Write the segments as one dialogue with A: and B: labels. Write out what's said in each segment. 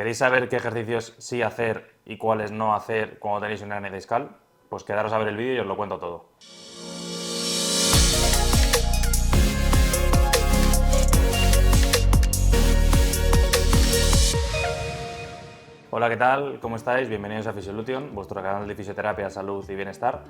A: ¿Queréis saber qué ejercicios sí hacer y cuáles no hacer cuando tenéis una hernia discal? Pues quedaros a ver el vídeo y os lo cuento todo. Hola, ¿qué tal? ¿Cómo estáis? Bienvenidos a Physiolution, vuestro canal de fisioterapia, salud y bienestar.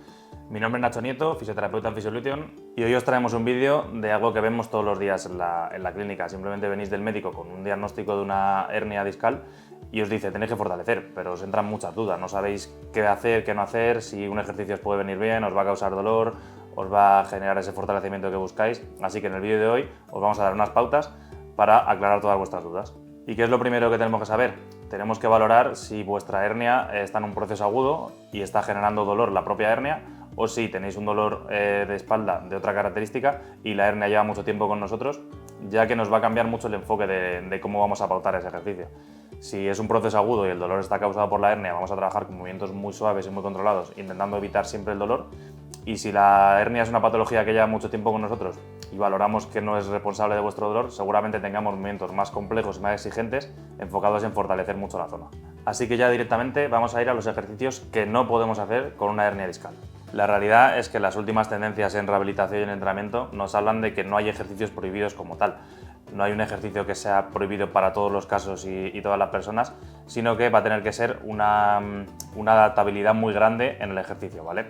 A: Mi nombre es Nacho Nieto, fisioterapeuta en Physiolution, y hoy os traemos un vídeo de algo que vemos todos los días en la clínica. Simplemente venís del médico con un diagnóstico de una hernia discal y os dice tenéis que fortalecer, pero os entran muchas dudas, no sabéis qué hacer, qué no hacer, si un ejercicio os puede venir bien, os va a causar dolor, os va a generar ese fortalecimiento que buscáis. Así que en el vídeo de hoy os vamos a dar unas pautas para aclarar todas vuestras dudas. ¿Y qué es lo primero que tenemos que saber? Tenemos que valorar si vuestra hernia está en un proceso agudo y está generando dolor la propia hernia, o si tenéis un dolor de espalda de otra característica y la hernia lleva mucho tiempo con nosotros, ya que nos va a cambiar mucho el enfoque de cómo vamos a pautar ese ejercicio. Si es un proceso agudo y el dolor está causado por la hernia, vamos a trabajar con movimientos muy suaves y muy controlados, intentando evitar siempre el dolor. Y si la hernia es una patología que lleva mucho tiempo con nosotros y valoramos que no es responsable de vuestro dolor, seguramente tengamos movimientos más complejos y más exigentes enfocados en fortalecer mucho la zona. Así que ya directamente vamos a ir a los ejercicios que no podemos hacer con una hernia discal. La realidad es que las últimas tendencias en rehabilitación y en entrenamiento nos hablan de que no hay ejercicios prohibidos como tal. No hay un ejercicio que sea prohibido para todos los casos y todas las personas, sino que va a tener que ser una adaptabilidad muy grande en el ejercicio, ¿vale?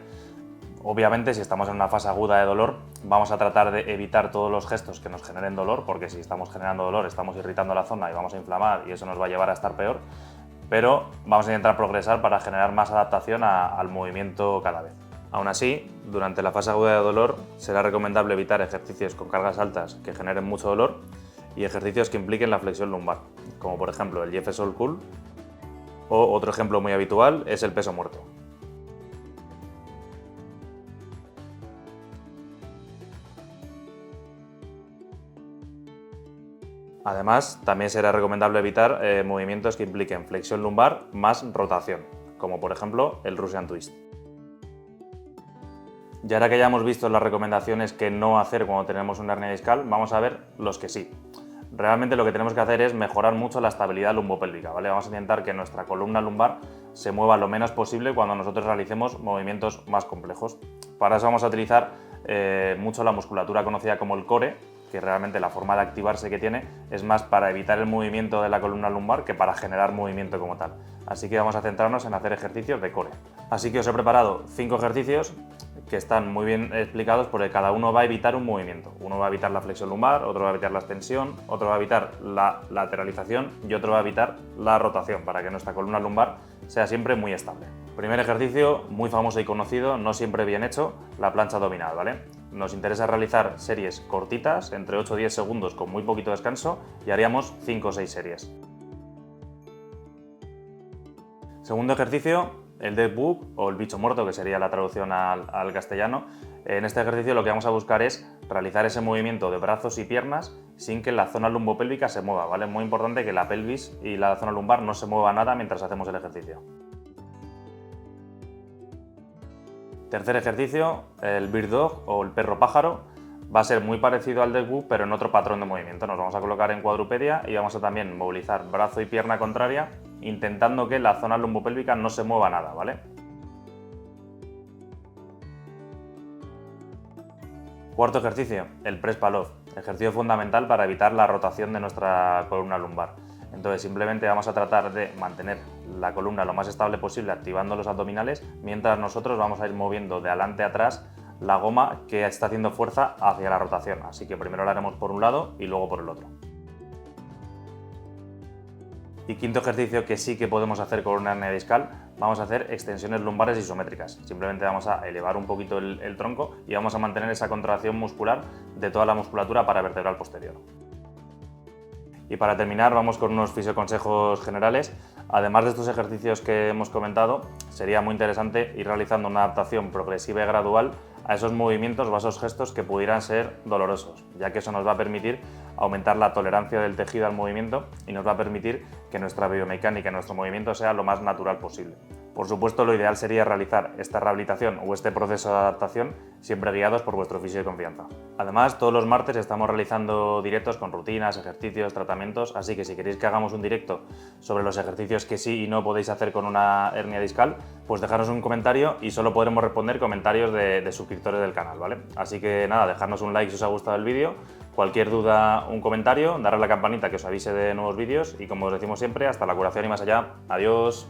A: Obviamente, si estamos en una fase aguda de dolor, vamos a tratar de evitar todos los gestos que nos generen dolor, porque si estamos generando dolor, estamos irritando la zona y vamos a inflamar y eso nos va a llevar a estar peor, pero vamos a intentar progresar para generar más adaptación al movimiento cada vez. Aún así, durante la fase aguda de dolor, será recomendable evitar ejercicios con cargas altas que generen mucho dolor y ejercicios que impliquen la flexión lumbar, como por ejemplo el Jefferson Curl, o otro ejemplo muy habitual es el peso muerto. Además, también será recomendable evitar movimientos que impliquen flexión lumbar más rotación, como por ejemplo el Russian Twist. Y ahora que ya hemos visto las recomendaciones que no hacer cuando tenemos una hernia discal, vamos a ver los que sí. Realmente lo que tenemos que hacer es mejorar mucho la estabilidad lumbopélvica, ¿vale? Vamos a intentar que nuestra columna lumbar se mueva lo menos posible cuando nosotros realicemos movimientos más complejos. Para eso vamos a utilizar mucho la musculatura conocida como el core, que realmente la forma de activarse que tiene es más para evitar el movimiento de la columna lumbar que para generar movimiento como tal. Así que vamos a centrarnos en hacer ejercicios de core. Así que os he preparado 5 ejercicios que están muy bien explicados porque cada uno va a evitar un movimiento. Uno va a evitar la flexión lumbar, otro va a evitar la extensión, otro va a evitar la lateralización y otro va a evitar la rotación para que nuestra columna lumbar sea siempre muy estable. Primer ejercicio, muy famoso y conocido, no siempre bien hecho, la plancha abdominal, ¿vale? Nos interesa realizar series cortitas, entre 8 y 10 segundos con muy poquito descanso, y haríamos 5 o 6 series. Segundo ejercicio, el dead bug o el bicho muerto, que sería la traducción al castellano. En este ejercicio lo que vamos a buscar es realizar ese movimiento de brazos y piernas sin que la zona lumbopélvica se mueva, ¿vale? Muy importante que la pelvis y la zona lumbar no se mueva nada mientras hacemos el ejercicio. Tercer ejercicio, el bird dog o el perro pájaro. Va a ser muy parecido al dead bug, pero en otro patrón de movimiento. Nos vamos a colocar en cuadrupedia y vamos a también movilizar brazo y pierna contraria, intentando que la zona lumbopélvica no se mueva nada, ¿vale? Cuarto ejercicio, el press palov, ejercicio fundamental para evitar la rotación de nuestra columna lumbar. Entonces simplemente vamos a tratar de mantener la columna lo más estable posible activando los abdominales, mientras nosotros vamos a ir moviendo de adelante a atrás la goma que está haciendo fuerza hacia la rotación. Así que primero lo haremos por un lado y luego por el otro. Y quinto ejercicio que sí que podemos hacer con una hernia discal, vamos a hacer extensiones lumbares isométricas. Simplemente vamos a elevar un poquito el tronco y vamos a mantener esa contracción muscular de toda la musculatura paravertebral posterior. Y para terminar vamos con unos fisioconsejos generales. Además de estos ejercicios que hemos comentado, sería muy interesante ir realizando una adaptación progresiva y gradual a esos movimientos o a esos gestos que pudieran ser dolorosos, ya que eso nos va a permitir aumentar la tolerancia del tejido al movimiento y nos va a permitir que nuestra biomecánica y nuestro movimiento sea lo más natural posible. Por supuesto, lo ideal sería realizar esta rehabilitación o este proceso de adaptación siempre guiados por vuestro fisio de confianza. Además, todos los martes estamos realizando directos con rutinas, ejercicios, tratamientos, así que si queréis que hagamos un directo sobre los ejercicios que sí y no podéis hacer con una hernia discal, pues dejadnos un comentario y solo podremos responder comentarios de suscriptores del canal, ¿vale? Así que nada, dejadnos un like si os ha gustado el vídeo, cualquier duda, un comentario, darle a la campanita que os avise de nuevos vídeos y como os decimos siempre, hasta la curación y más allá. Adiós.